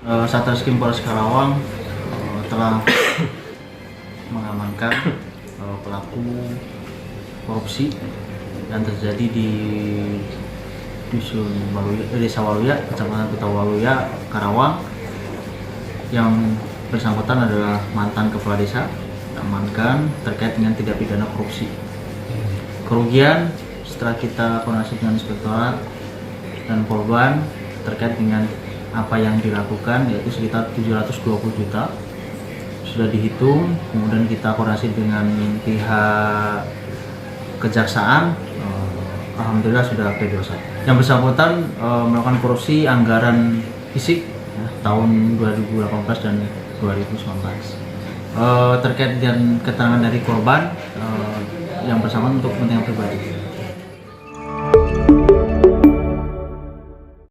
Satreskrim Polres Karawang telah mengamankan pelaku korupsi yang terjadi di Desa Waluya, Kecamatan Kutawaluya, Karawang, yang bersangkutan adalah mantan kepala desa, diamankan terkait dengan tindak pidana korupsi. Kerugian setelah kita koordinasi dengan inspektorat dan korban terkait dengan apa yang dilakukan yaitu sekitar 720 juta sudah dihitung, kemudian kita koordinasi dengan pihak kejaksaan. Alhamdulillah sudah P21. Yang bersangkutan melakukan korupsi anggaran fisik ya, tahun 2018 dan 2019. Terkait dengan keterangan dari korban yang bersangkutan untuk kepentingan pribadi.